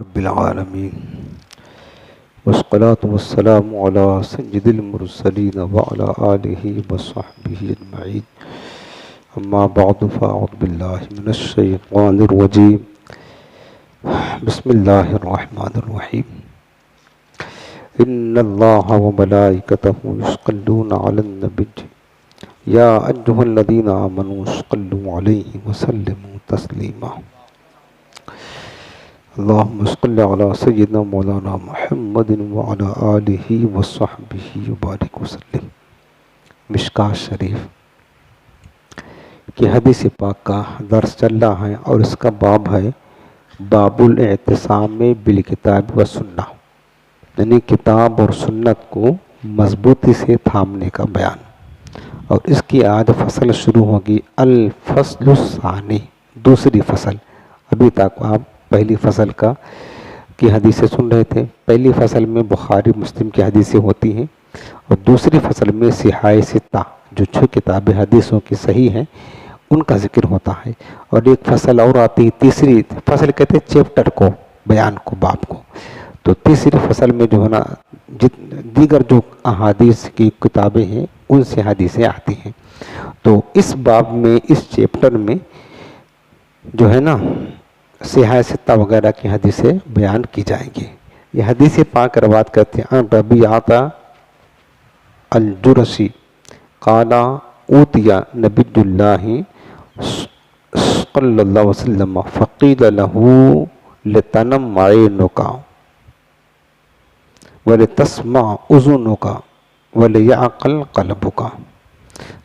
رب العالمين والصلاة والسلام على سيد المرسلين وعلى آله وصحبه أجمعين أما بعد فأعوذ بالله من الشيطان الرجيم بسم الله الرحمن الرحيم إن الله وملائكته يصلون على النبي يا أيها الذين آمنوا صلوا عليه وسلموا تسليما اللهم صل على سيدنا مولانا محمد وعلى آله وصحبه وبارك وسلم۔ مشکاۃ شریف کی حدیث پاک کا درس چل رہا ہے اور اس کا باب ہے باب الاعتصام بالکتاب و سنہ، یعنی کتاب اور سنت کو مضبوطی سے تھامنے کا بیان۔ اور اس کی آج فصل شروع ہوگی الفصل الثانی، دوسری فصل۔ ابھی تک آپ پہلی فصل کی حدیثیں سن رہے تھے۔ پہلی فصل میں بخاری مسلم کی حدیثیں ہوتی ہیں اور دوسری فصل میں صحاح ستہ جو 6 کتاب حدیثوں کی صحیح ہیں ان کا ذکر ہوتا ہے، اور ایک فصل اور آتی ہے، تیسری فصل کہتے ہیں چیپٹر کو، بیان کو، باب کو۔ تو تیسری فصل میں جو ہے نا دیگر جو احادیث کی کتابیں ہیں ان سے حدیثیں آتی ہیں۔ تو اس باب میں، اس چیپٹر میں جو ہے نا صحاح ستہ وغیرہ کی حدیثیں بیان کی جائیں گی۔ یہ حدیث پاک روایت کرتے ہیں ان ربیعۃ الجرشی قال اوتی نبی اللہ صلی اللہ علیہ وسلم فقیل له لتنم عینک ولتسمع اذنک ولیعقل قلبک۔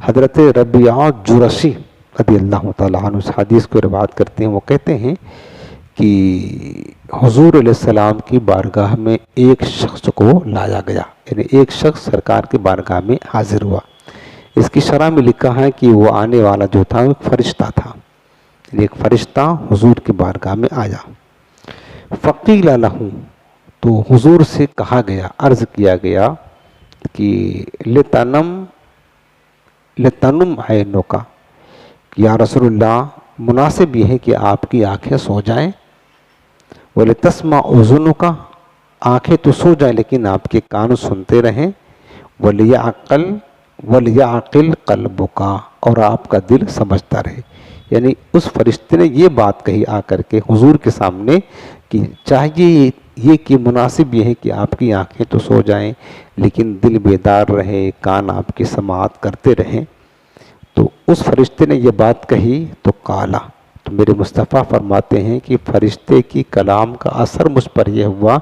حضرت ربیعہ جرشی رضی اللہ تعالیٰ عنہ اس حدیث کو روایت کرتے ہیں۔ وہ کہتے ہیں کہ حضور علیہ السلام کی بارگاہ میں ایک شخص کو لایا گیا، یعنی ایک شخص سرکار کی بارگاہ میں حاضر ہوا۔ اس کی شرح میں لکھا ہے کہ وہ آنے والا جو تھا ایک فرشتہ تھا، یعنی ایک فرشتہ حضور کی بارگاہ میں آیا۔ فقیل لہ، تو حضور سے کہا گیا، عرض کیا گیا کہ لتنم عینک، یا رسول اللہ مناسب یہ ہے کہ آپ کی آنکھیں سو جائیں، وَلِتَسْمَعْ اُذُنُکَ، آنکھیں تو سو جائیں لیکن آپ کے کان سنتے رہیں، وَلِيَعْقِلْ قَلْبُکَ، اور آپ کا دل سمجھتا رہے۔ یعنی اس فرشتے نے یہ بات کہی آ کر کے حضور کے سامنے کہ چاہیے یہ کہ مناسب یہ ہے کہ آپ کی آنکھیں تو سو جائیں لیکن دل بیدار رہے، کان آپ کی سماعت کرتے رہیں۔ تو اس فرشتے نے یہ بات کہی تو کالا، تو میرے مصطفیٰ فرماتے ہیں کہ فرشتے کی کلام کا اثر مجھ پر یہ ہوا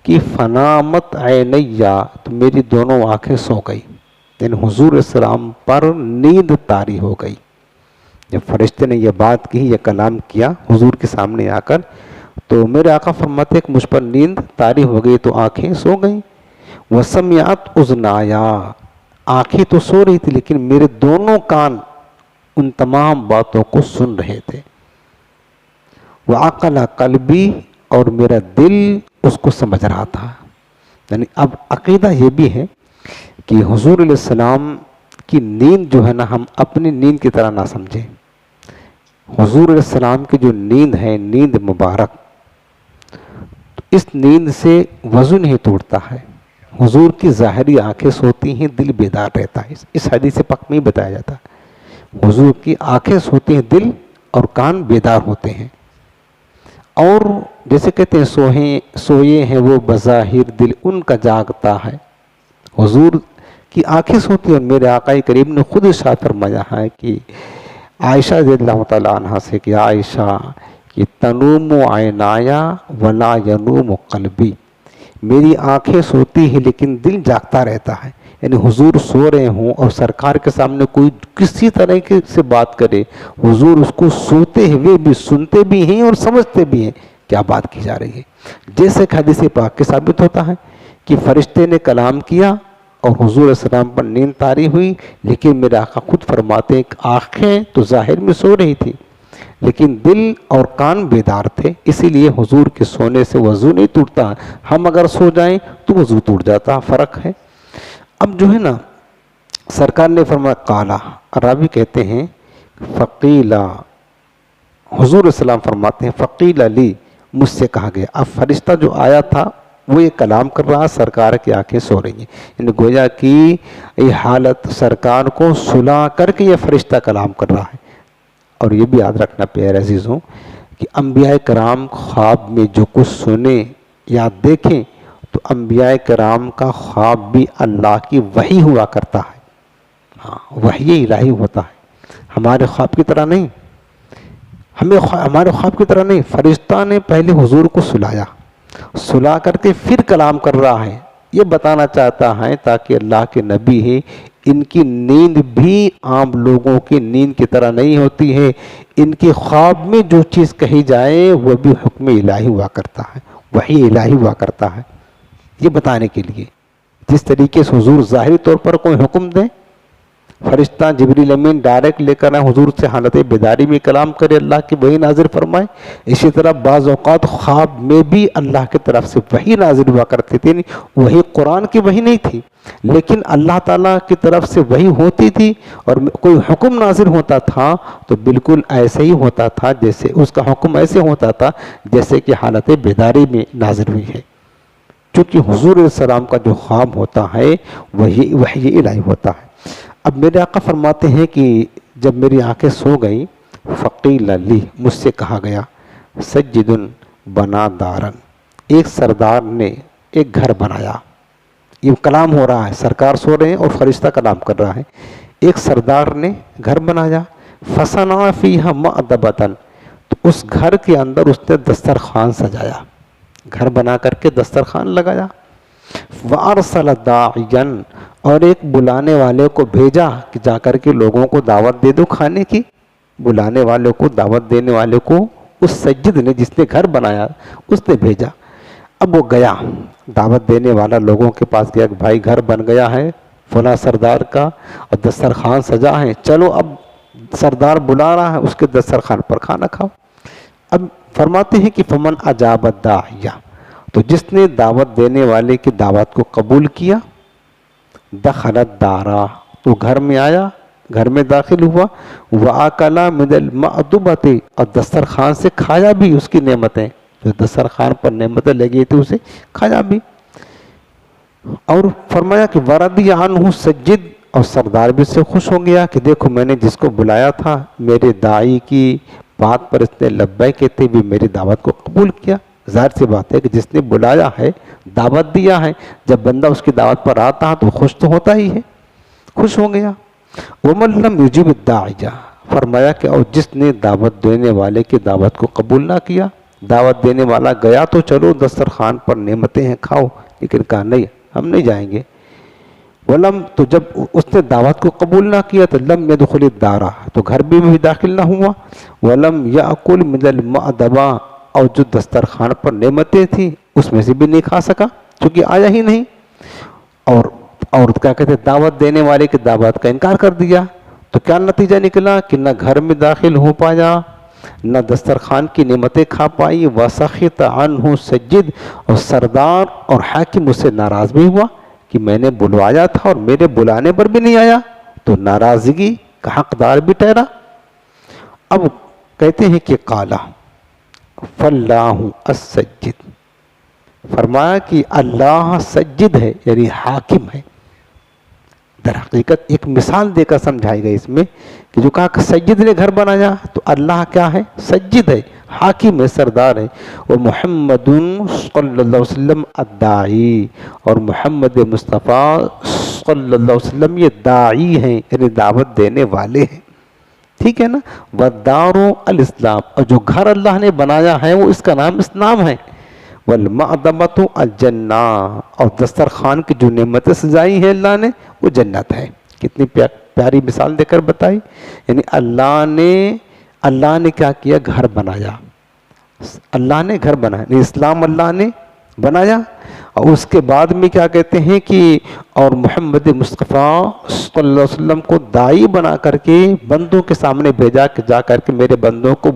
کہ فنامت عینیا، تو میری دونوں آنکھیں سو گئی، یعنی حضور علیہ السلام پر نیند طاری ہو گئی۔ جب فرشتے نے یہ بات کی، یہ کلام کیا حضور کے سامنے آ کر، تو میرے آقا فرماتے ہیں کہ مجھ پر نیند طاری ہو گئی تو آنکھیں سو گئیں۔ وسمعت اذنایا، آنکھیں تو سو رہی تھی لیکن میرے دونوں کان ان تمام باتوں کو سن رہے تھے۔ وعقل قلبی، اور میرا دل اس کو سمجھ رہا تھا۔ یعنی اب عقیدہ یہ بھی ہے کہ حضور علیہ السلام کی نیند جو ہے نا ہم اپنی نیند کی طرح نہ سمجھیں۔ حضور علیہ السلام کی جو نیند ہے، نیند مبارک، اس نیند سے وضو نہیں ٹوٹتا ہے۔ حضور کی ظاہری آنکھیں سوتی ہیں، دل بیدار رہتا ہے۔ اس حدیث پاک میں بتایا جاتا ہے حضور کی آنکھیں سوتی ہیں، دل اور کان بیدار ہوتے ہیں۔ اور جیسے کہتے ہیں سوئے ہیں وہ بظاہر دل ان کا جاگتا ہے۔ حضور کی آنکھیں سوتی ہیں، اور میرے آقا کریم نے خود ارشاد فرمایا ہے کہ عائشہ رضی اللہ تعالیٰ عنہ سے کہ عائشہ کہ تنوم عینایا ولا ینوم قلبی، میری آنکھیں سوتی ہیں لیکن دل جاگتا رہتا ہے۔ یعنی حضور سو رہے ہوں اور سرکار کے سامنے کوئی کسی طرح سے بات کرے، حضور اس کو سوتے ہوئے بھی سنتے بھی ہیں اور سمجھتے بھی ہیں کیا بات کی جا رہی ہے۔ جیسے کہ حدیث پاک کے ثابت ہوتا ہے کہ فرشتے نے کلام کیا اور حضور علیہ السلام پر نیند طاری ہوئی، لیکن میرے آقا خود فرماتے ہیں کہ آنکھیں تو ظاہر میں سو رہی تھی لیکن دل اور کان بیدار تھے، اسی لیے حضور کے سونے سے وضو نہیں ٹوٹتا۔ ہم اگر سو جائیں تو وضو ٹوٹ جاتا، فرق ہے۔ اب جو ہے نا سرکار نے فرمایا کالا، راوی کہتے ہیں فقیلا، حضور السلام فرماتے ہیں فقیل علی، مجھ سے کہا گیا. اب فرشتہ جو آیا تھا وہ یہ کلام کر رہا, سرکار کی آنکھیں سو رہی ہیں. یعنی گویا کہ یہ حالت سرکار کو سلا کر کے یہ فرشتہ کلام کر رہا ہے. اور یہ بھی یاد رکھنا پیارے عزیزوں کہ انبیاء کرام خواب میں جو کچھ سنیں یا دیکھیں تو انبیاء کرام کا خواب بھی اللہ کی وحی ہوا کرتا ہے. ہاں, وحی الہی ہوتا ہے, ہمارے خواب کی طرح نہیں. ہمارے خواب کی طرح نہیں. فرشتہ نے پہلے حضور کو سلا کر کے پھر کلام کر رہا ہے. یہ بتانا چاہتا ہے تاکہ اللہ کے نبی ہے, ان کی نیند بھی عام لوگوں کی نیند کی طرح نہیں ہوتی ہے. ان کے خواب میں جو چیز کہی جائے وہ بھی حکم الہی ہوا کرتا ہے, وحی الہی ہوا کرتا ہے. یہ بتانے کے لیے جس طریقے سے حضور ظاہری طور پر کوئی حکم دیں, فرشتہ جبریل امین ڈائریکٹ لے کر آئے حضور سے حالت بیداری میں کلام کرے, اللہ کی وحی نازل فرمائے. اسی طرح بعض اوقات خواب میں بھی اللہ کی طرف سے وحی نازل ہوا کرتی تھی. وہی قرآن کی وحی نہیں تھی لیکن اللہ تعالیٰ کی طرف سے وحی ہوتی تھی, اور کوئی حکم نازل ہوتا تھا تو بالکل ایسے ہی ہوتا تھا جیسے اس کا حکم ایسے ہوتا تھا جیسے کہ حالت بیداری میں نازل ہوئی ہے. چونکہ حضور علیہ السلام کا جو خواب ہوتا ہے وہی وحی الہی ہوتا ہے. اب میرے آقا فرماتے ہیں کہ جب میری آنکھیں سو گئیں, فقیل لی, مجھ سے کہا گیا, سجد بنا دارن, ایک سردار نے ایک گھر بنایا. یہ کلام ہو رہا ہے, سرکار سو رہے ہیں اور فرشتہ کلام کر رہا ہے. ایک سردار نے گھر بنایا, فصنع فیہا مأدبۃ, تو اس گھر کے اندر اس نے دسترخوان سجایا, گھر بنا کر کے دسترخوان لگایا. وارسل داعیا, اور ایک بلانے والے کو بھیجا کہ جا کر کے لوگوں کو دعوت دے دو کھانے کی. بلانے والے کو, دعوت دینے والے کو اس سجد نے, جس نے گھر بنایا, اس نے بھیجا. اب وہ گیا, دعوت دینے والا لوگوں کے پاس گیا کہ بھائی گھر بن گیا ہے فلاں سردار کا اور دسترخوان سجا ہے, چلو اب سردار بلا رہا ہے, اس کے دسترخوان پر کھانا کھاؤ. اب فرماتے ہیں کہ فمن اجاب الداعیہ, تو جس نے دعوت دینے والے کی دعوت کو قبول کیا, دخل الدارا, تو گھر میں آیا, گھر میں داخل ہوا. وَأَكَلَ مِنَ الْمَأْدُبَةِ, اور دسترخوان سے کھایا بھی اس کی نعمتیں, جو دسترخوان پر نعمتیں لگی تھی اسے کھایا بھی. اور فرمایا کہ وَرَضِيَ عَنْهُ سَجِّد, اور سردار بھی سے خوش ہو گیا کہ دیکھو میں نے جس کو بلایا تھا, میرے داعی کی بات پر اس نے لبیک کہتے ہوئے میری دعوت کو قبول کیا. ظاہر سی بات ہے کہ جس نے بلایا ہے, دعوت دیا ہے, جب بندہ اس کی دعوت پر آتا ہے تو خوش تو ہوتا ہی ہے, خوش ہو گیا. وَمَن لَّمْ يُجِبِ الدَّاعِيَ, فرمایا کہ اور جس نے دعوت دینے والے کی دعوت کو قبول نہ کیا, دعوت دینے والا گیا تو چلو دسترخوان پر نعمتیں ہیں کھاؤ, لیکن کہا نہیں ہم نہیں جائیں گے. وَلَمْ, تو جب اس نے دعوت کو قبول نہ کیا تو لم يدخل الدار, تو گھر بھی داخل نہ ہوا. وَلَمْ يَأْكُلْ مِنَ الْمَأْدَبَةِ, اور جو دسترخوان پر نعمتیں تھیں اس میں سے بھی نہیں کھا سکا چونکہ آیا ہی نہیں. اور کیا کہتے ہیں, دعوت دینے والے کی دعوت کا انکار کر دیا. تو کیا نتیجہ نکلا کہ نہ گھر میں داخل ہو پایا, نہ دسترخوان کی نعمتیں کھا پائی. وَسَخِطَ عَنْهُ سَجِّد, اور سردار اور حاکم اس سے ناراض بھی ہوا کہ میں نے بلوایا تھا اور میرے بلانے پر بھی نہیں آیا, تو ناراضگی کا حقدار بھی ٹھہرا. اب کہتے ہیں کہ قالا فاللہ السجد, فرمایا کہ اللہ سجد ہے یعنی حاکم ہے. در حقیقت ایک مثال دے کر سمجھائی گئی اس میں کہ جو کہا کہ سجد نے گھر بنایا, تو اللہ کیا ہے, سجد ہے, حاکم ہے, سردار ہے. وہ محمد صلی اللہ علیہ وسلم الداعی, اور محمد مصطفیٰ صلی اللہ علیہ وسلم یہ داعی ہیں یعنی دعوت دینے والے ہیں. ٹھیک ہے نا. والدار الاسلام, اور جو گھر اللہ نے بنایا ہے وہ اس کا نام اسلام ہے. والمأدبۃ الجنہ, اور دسترخوان کی جو نعمتیں سجائی ہیں اللہ نے وہ جنت ہے. کتنی پیاری مثال دے کر بتائی. یعنی اللہ نے کیا کیا, گھر بنایا, اللہ نے گھر بنایا, یعنی اسلام اللہ نے بنایا. اور اس کے بعد میں کیا کہتے ہیں کہ اور محمد مصطفیٰ صلی اللہ علیہ وسلم کو داعی بنا کر کے بندوں کے سامنے بھیجا کہ جا کر کے میرے بندوں کو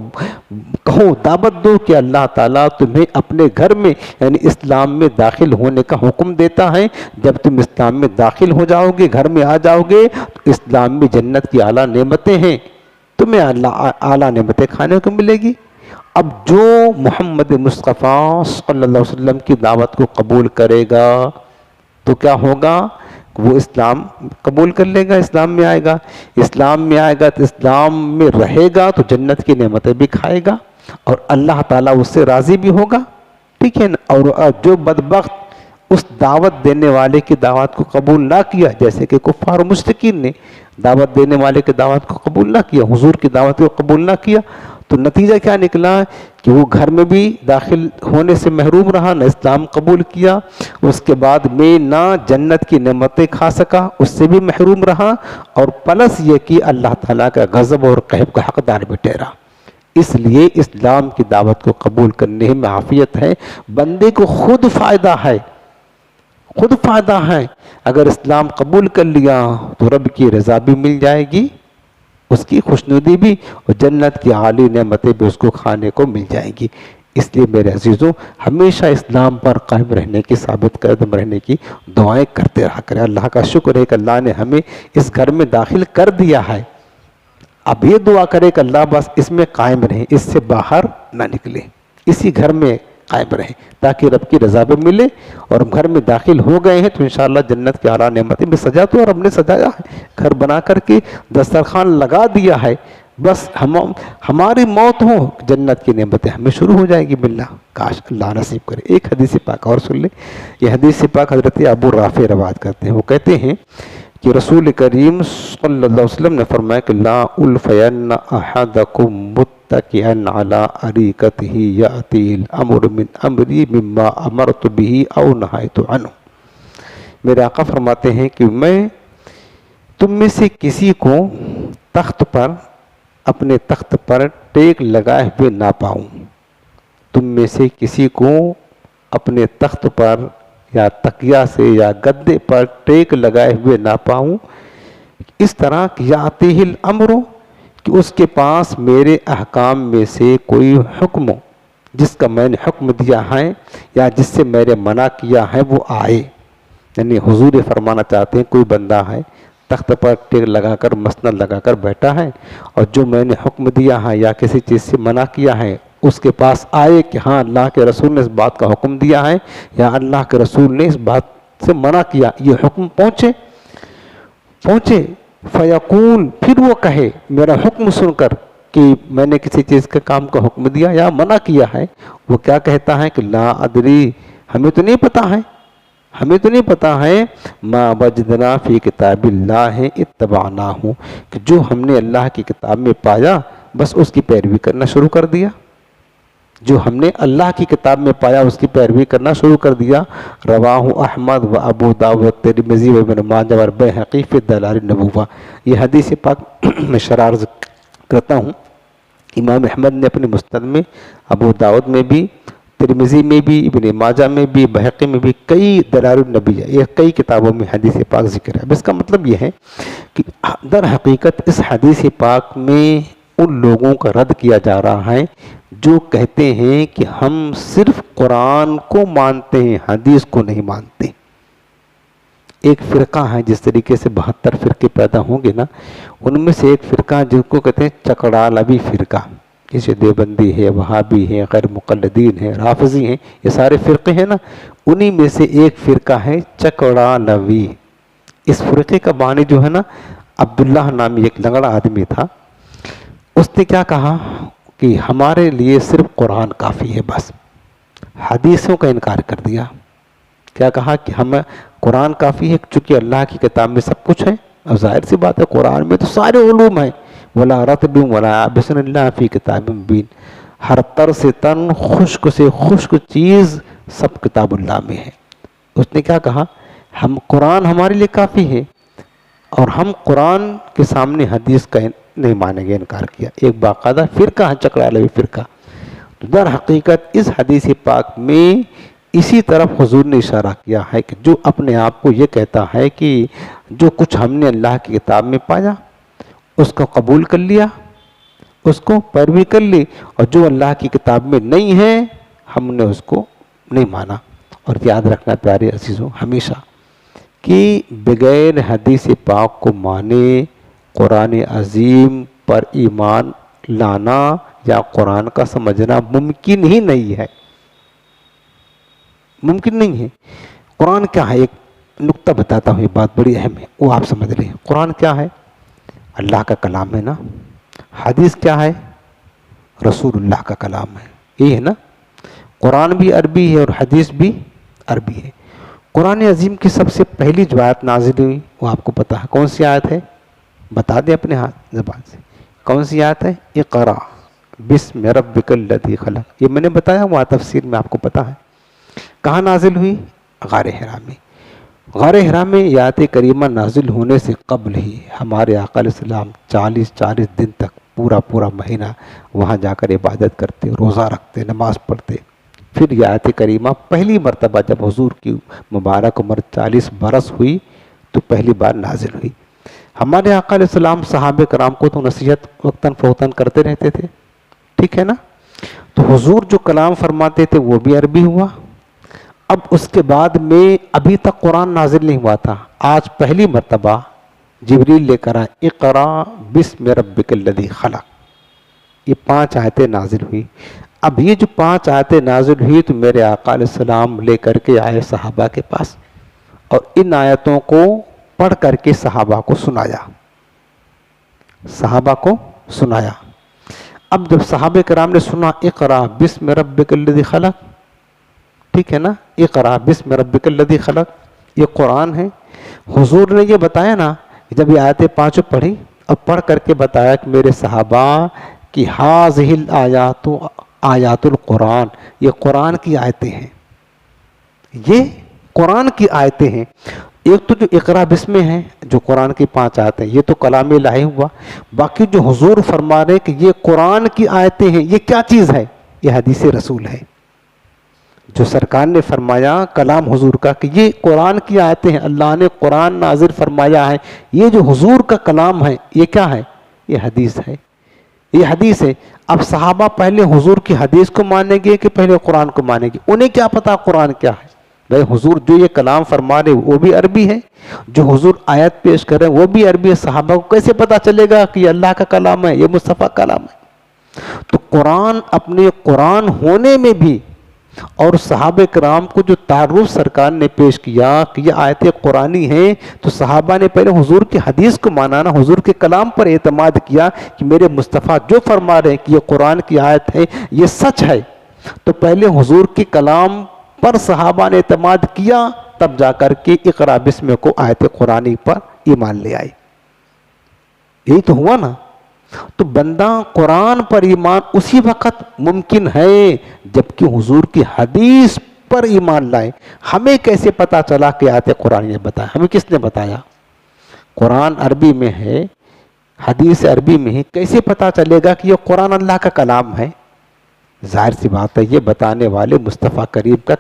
کہو, دعوت دو کہ اللہ تعالیٰ تمہیں اپنے گھر میں یعنی اسلام میں داخل ہونے کا حکم دیتا ہے. جب تم اسلام میں داخل ہو جاؤ گے, گھر میں آ جاؤ گے, تو اسلام میں جنت کی اعلیٰ نعمتیں ہیں, تمہیں اعلیٰ نعمتیں کھانے کو ملے گی. اب جو محمد مصطفیٰ صلی اللہ علیہ وسلم کی دعوت کو قبول کرے گا تو کیا ہوگا؟ وہ اسلام قبول کر لے گا، اسلام میں آئے گا، اسلام میں آئے گا تو اسلام میں رہے گا تو جنت کی نعمتیں بھی کھائے گا اور اللہ تعالیٰ اس سے راضی بھی ہوگا، ٹھیک ہے نا۔ اور جو بدبخت اس دعوت دینے والے کی دعوت کو قبول نہ کیا، جیسے کہ کفار و مشرکین نے دعوت دینے والے کی دعوت کو قبول نہ کیا، حضور کی دعوت کو قبول نہ کیا، تو نتیجہ کیا نکلا کہ وہ گھر میں بھی داخل ہونے سے محروم رہا، نہ اسلام قبول کیا، اس کے بعد میں نہ جنت کی نعمتیں کھا سکا، اس سے بھی محروم رہا، اور پلس یہ کہ اللہ تعالیٰ کا غضب اور قہب کا حقدار بھی ٹھہرا۔ اس لیے اسلام کی دعوت کو قبول کرنے میں عافیت ہے، بندے کو خود فائدہ ہے، خود فائدہ ہے۔ اگر اسلام قبول کر لیا تو رب کی رضا بھی مل جائے گی، اس کی خوشنودی بھی، اور جنت کی عالی نعمتیں بھی اس کو کھانے کو مل جائیں گی۔ اس لیے میرے عزیزوں، ہمیشہ اسلام پر قائم رہنے کی، ثابت قدم رہنے کی دعائیں کرتے رہا کریں۔ اللہ کا شکر ہے کہ اللہ نے ہمیں اس گھر میں داخل کر دیا ہے، اب یہ دعا کرے کہ اللہ بس اس میں قائم رہیں، اس سے باہر نہ نکلے، اسی گھر میں قائم رہیں تاکہ رب کی رضا بھی ملے، اور ہم گھر میں داخل ہو گئے ہیں تو انشاءاللہ جنت کی اعلیٰ نعمتیں بھی سجا تو، اور ہم نے سجایا ہے، گھر بنا کر کے دسترخوان لگا دیا ہے، بس ہماری موت ہو جنت کی نعمتیں ہمیں شروع ہو جائے گی ملنا، کاش اللہ نصیب کرے۔ ایک حدیث پاک اور سن لیں، یہ حدیث پاک حضرت ابو رافع روایت کرتے ہیں، وہ کہتے ہیں کہ رسول کریم صلی اللہ علیہ وسلم نے فرمایا کہ لا الفین احدکم متکئا علی اریکتہ یاتی الامر من امری مما امرت به او نہیت عنہ۔ میرے آقا فرماتے ہیں کہ میں تم میں سے کسی کو تخت پر، اپنے تخت پر ٹیک لگائے ہوئے نہ پاؤں، تم میں سے کسی کو اپنے تخت پر یا تکیہ سے یا گدے پر ٹیک لگائے ہوئے نہ پاؤں، اس طرح کہ یاتیہ الامر، کہ اس کے پاس میرے احکام میں سے کوئی حکم جس کا میں نے حکم دیا ہے یا جس سے میں نے منع کیا ہے وہ آئے۔ یعنی حضور یہ فرمانا چاہتے ہیں کوئی بندہ ہے تخت پر ٹیک لگا کر، مسند لگا کر بیٹھا ہے، اور جو میں نے حکم دیا ہے یا کسی چیز سے منع کیا ہے اس کے پاس آئے کہ ہاں اللہ کے رسول نے اس بات کا حکم دیا ہے یا اللہ کے رسول نے اس بات سے منع کیا، یہ حکم پہنچے فیقول، پھر وہ کہے میرا حکم سن کر کہ میں نے کسی چیز کے کام کا حکم دیا یا منع کیا ہے، وہ کیا کہتا ہے کہ لا ادری، ہمیں تو نہیں پتا ہے ما وجدنا فی کتاب اللہ اتبعناہ، کہ جو ہم نے اللہ کی کتاب میں پایا بس اس کی پیروی کرنا شروع کر دیا، جو ہم نے اللہ کی کتاب میں پایا اس کی پیروی کرنا شروع کر دیا۔ رواہ احمد و ابو داؤد ترمذی و ابن ماجہ و بیہقی فی دلائل النبوہ۔ یہ حدیث پاک میں شرح عرض کرتا ہوں، امام احمد نے اپنے مسند میں، ابو داؤد میں بھی، ترمذی میں بھی، ابن ماجہ میں بھی، بیہقی میں بھی، کئی دلائل النبوہ، یہ کئی کتابوں میں حدیث پاک ذکر ہے۔ اس کا مطلب یہ ہے کہ در حقیقت اس حدیث پاک میں ان لوگوں کا رد کیا جا رہا ہے جو کہتے ہیں کہ ہم صرف قرآن کو مانتے ہیں، حدیث کو نہیں مانتے۔ ایک فرقہ ہے، جس طریقے سے 72 فرقے پیدا ہوں گے نا، ان میں سے ایک فرقہ جن کو کہتے ہیں چکڑالوی فرقہ، جیسے دیوبندی ہے، وہابی ہے، غیر مقلدین ہے، رافضی ہیں، یہ سارے فرقے ہیں نا، انہی میں سے ایک فرقہ ہے چکڑالوی۔ اس فرقے کا بانی جو ہے نا، عبداللہ نامی ایک لنگڑا آدمی تھا، اس نے کیا کہا کہ ہمارے لیے صرف قرآن کافی ہے، بس حدیثوں کا انکار کر دیا۔ کیا کہا کہ ہمیں قرآن کافی ہے، چونکہ اللہ کی کتاب میں سب کچھ ہے، اور ظاہر سی بات ہے قرآن میں تو سارے علوم ہیں، ولا رطب ولا یابس الا فی کتاب مبین، ہر تر سے تن، خشک سے خشک چیز سب کتاب اللہ میں ہے۔ اس نے کیا کہا، ہم قرآن ہمارے لیے کافی ہے، اور ہم قرآن کے سامنے حدیث کا نہیں مانیں گے، انکار کیا۔ ایک باقاعدہ فرقہ ہے چکڑالوی فرقہ۔ در حقیقت اس حدیث پاک میں اسی طرف حضور نے اشارہ کیا ہے کہ جو اپنے آپ کو یہ کہتا ہے کہ جو کچھ ہم نے اللہ کی کتاب میں پایا اس کو قبول کر لیا، اس کو پیروی کر لی، اور جو اللہ کی کتاب میں نہیں ہے ہم نے اس کو نہیں مانا۔ اور یاد رکھنا پیارے عزیزوں ہمیشہ کہ بغیر حدیث پاک کو مانے، قرآن عظیم پر ایمان لانا یا قرآن کا سمجھنا ممکن ہی نہیں ہے، ممکن نہیں ہے۔ قرآن کیا ہے؟ ایک نقطہ بتاتا ہوں، یہ بات بڑی اہم ہے، وہ آپ سمجھ لیں۔ قرآن کیا ہے؟ اللہ کا کلام ہے نا۔ حدیث کیا ہے؟ رسول اللہ کا کلام ہے، یہ ہے نا۔ قرآن بھی عربی ہے اور حدیث بھی عربی ہے۔ قرآن عظیم کی سب سے پہلی جو آیت نازل ہوئی وہ آپ کو پتا ہے کون سی آیت ہے؟ بتا دیں اپنے ہاتھ زبان سے، کون سی آیت ہے؟ اقرا بسم ربک الذی خلق۔ یہ میں نے بتایا، وہاں تفسیر میں آپ کو پتا ہے۔ کہاں نازل ہوئی؟ غار حرا میں۔ غار حرا میں یہ آیت کریمہ نازل ہونے سے قبل ہی ہمارے آقا علیہ السلام 40 دن تک پورا مہینہ وہاں جا کر عبادت کرتے، روزہ رکھتے، نماز پڑھتے۔ پھر یہ آیت کریمہ پہلی مرتبہ جب حضور کی مبارک عمر 40 برس ہوئی تو پہلی بار نازل ہوئی۔ ہمارے آقا علیہ السلام صحابہ کرام کو تو نصیحت وقتاً فوقتاً کرتے رہتے تھے، ٹھیک ہے نا۔ تو حضور جو کلام فرماتے تھے وہ بھی عربی ہوا۔ اب اس کے بعد میں ابھی تک قرآن نازل نہیں ہوا تھا، آج پہلی مرتبہ جبریل لے کر آئے، اقرا بسم ربک الذی خلق۔ یہ 5 آیتیں نازل ہوئی۔ اب یہ جو 5 آیتیں نازل ہوئی تو میرے آقا علیہ السلام لے کر کے آئے صحابہ کے پاس، اور ان آیتوں کو پڑھ کر کے صحابہ کو سنایا، صحابہ کو سنایا۔ اب جب صحابہ کرام نے سنا اقرا بسم ربک الذی خلق، ٹھیک ہے نا، اقرا بسم ربک الذی خلق، یہ قرآن ہے۔ حضور نے یہ بتایا نا، جب یہ آیتیں 5 پڑھی اور پڑھ کر کے بتایا کہ میرے صحابہ کی ہذہ الآیات آیات القرآن، یہ قرآن کی آیتیں ہیں، یہ قرآن کی آیتیں ہیں۔ ایک تو جو اقرا بسم ہے جو قرآن کی 5 آیتیں، یہ تو کلام الہی ہوا۔ باقی جو حضور فرما رہے کہ یہ قرآن کی آیتیں ہیں، یہ کیا چیز ہے؟ یہ حدیث رسول ہے۔ جو سرکار نے فرمایا کلام حضور کا کہ یہ قرآن کی آیتیں ہیں، اللہ نے قرآن نازل فرمایا ہے، یہ جو حضور کا کلام ہے یہ کیا ہے؟ یہ حدیث ہے، یہ حدیث ہے۔ اب صحابہ پہلے حضور کی حدیث کو مانیں گے کہ پہلے قرآن کو مانیں گے؟ انہیں کیا پتا قرآن کیا ہے؟ بھائی حضور جو یہ کلام فرما رہے وہ بھی عربی ہے، جو حضور آیت پیش کر رہے ہیں وہ بھی عربی ہے۔ صحابہ کو کیسے پتا چلے گا کہ یہ اللہ کا کلام ہے، یہ مصطفیٰ کلام ہے؟ تو قرآن اپنے قرآن ہونے میں بھی، اور صحابہ کرام کو جو تعارف سرکار نے پیش کیا کہ یہ آیتیں قرآنی ہیں، تو صحابہ نے پہلے حضور کی حدیث کو مانا نا، حضور کے کلام پر اعتماد کیا کہ میرے مصطفیٰ جو فرما رہے ہیں کہ یہ قرآن کی آیت ہے، یہ سچ ہے۔ تو پہلے حضور کے کلام پر صحابہ نے اعتماد کیا، تب جا کر کے اقرا بسم کو آیت قرآنی پر ایمان لے آئے۔ یہی تو ہوا نا۔ تو بندہ قرآن پر ایمان اسی وقت ممکن ہے جبکہ حضور کی حدیث پر ایمان لائے۔ ہمیں کیسے پتا چلا کہ آیت قرآن نے بتایا؟ ہمیں کس نے بتایا؟ قرآن عربی میں ہے، حدیث عربی میں ہے، کیسے پتا چلے گا کہ یہ قرآن اللہ کا کلام ہے؟ ظاہر سی بات ہے، یہ بتانے والے مصطفیٰ کریم کا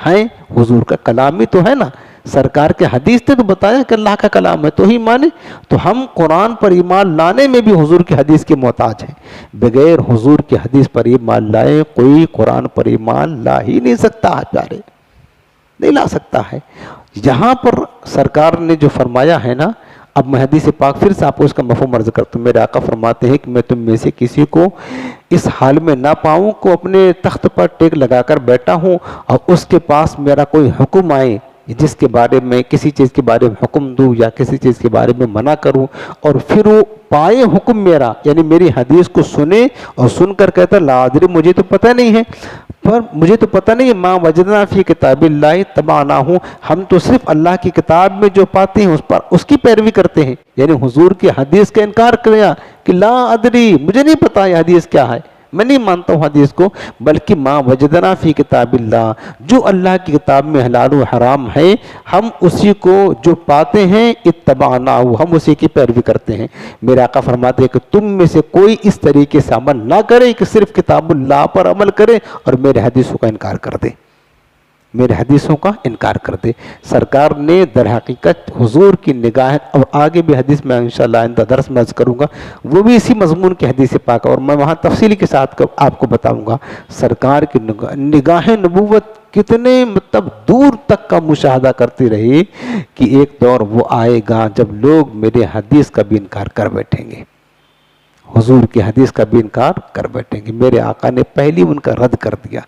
ہیں، حضور کا کلام ہی تو ہے نا۔ سرکار کے حدیث نے تو بتایا کہ اللہ کا کلام ہے تو ہی مانے۔ تو ہم قرآن پر ایمان لانے میں بھی حضور کی حدیث کے محتاج ہیں۔ بغیر حضور کی حدیث پر ایمان لائے کوئی قرآن پر ایمان لا ہی نہیں سکتا ہے پیارے، نہیں لا سکتا ہے۔ یہاں پر سرکار نے جو فرمایا ہے نا، اب میں حدیث پاک پھر سے آپ کو اس کا مفہوم عرض کرتا ہوں۔ میرے آقا فرماتے ہیں کہ میں تم میں سے کسی کو اس حال میں نہ پاؤں کو اپنے تخت پر ٹیک لگا کر بیٹھا ہوں اور اس کے پاس میرا کوئی حکم آئے جس کے بارے میں کسی چیز کے بارے میں حکم دوں یا کسی چیز کے بارے میں منع کروں، اور پھر وہ پائے حکم میرا، یعنی میری حدیث کو سنے اور سن کر کہتا لا ادری، مجھے تو پتہ نہیں ہے، پر مجھے تو پتہ نہیں، ماں وجدنا فی کتاب اللہ تبعنا ہوں، ہم تو صرف اللہ کی کتاب میں جو پاتے ہیں اس کی پیروی کرتے ہیں۔ یعنی حضور کی حدیث کا انکار کریا کہ لا ادری، مجھے نہیں پتا یہ حدیث کیا ہے، میں نہیں مانتا ہوں حدیث کو، بلکہ ماں وجدنا فی کتاب اللہ، جو اللہ کی کتاب میں حلال و حرام ہے ہم اسی کو جو پاتے ہیں اتبعنا، ہم اسی کی پیروی کرتے ہیں۔ میرے آقا فرماتے ہیں کہ تم میں سے کوئی اس طریقے سے عمل نہ کرے کہ صرف کتاب اللہ پر عمل کرے اور میرے حدیثوں کا انکار کر دے، میرے حدیثوں کا انکار کر دے۔ سرکار نے در حقیقت حضور کی نگاہ، اور آگے بھی حدیث میں انشاءاللہ آئندہ درس میں عرض کروں گا، وہ بھی اسی مضمون کی حدیث پاک، اور میں وہاں تفصیلی کے ساتھ آپ کو بتاؤں گا سرکار کی نگاہ نبوت کتنے مطلب دور تک کا مشاہدہ کرتی رہی کہ ایک دور وہ آئے گا جب لوگ میرے حدیث کا بھی انکار کر بیٹھیں گے۔ حضور کی حدیث کا بھی انکار کر بیٹھیں گے. میرے آقا نے پہلی ان کا رد کر دیا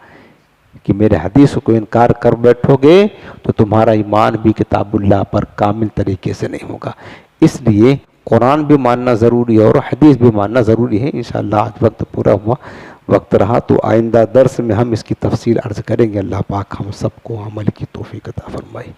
کہ میرے حدیث کو انکار کر بیٹھو گے تو تمہارا ایمان بھی کتاب اللہ پر کامل طریقے سے نہیں ہوگا. اس لیے قرآن بھی ماننا ضروری ہے اور حدیث بھی ماننا ضروری ہے. انشاءاللہ آج وقت پورا ہوا، وقت رہا تو آئندہ درس میں ہم اس کی تفصیل عرض کریں گے. اللہ پاک ہم سب کو عمل کی توفیق عطا فرمائے.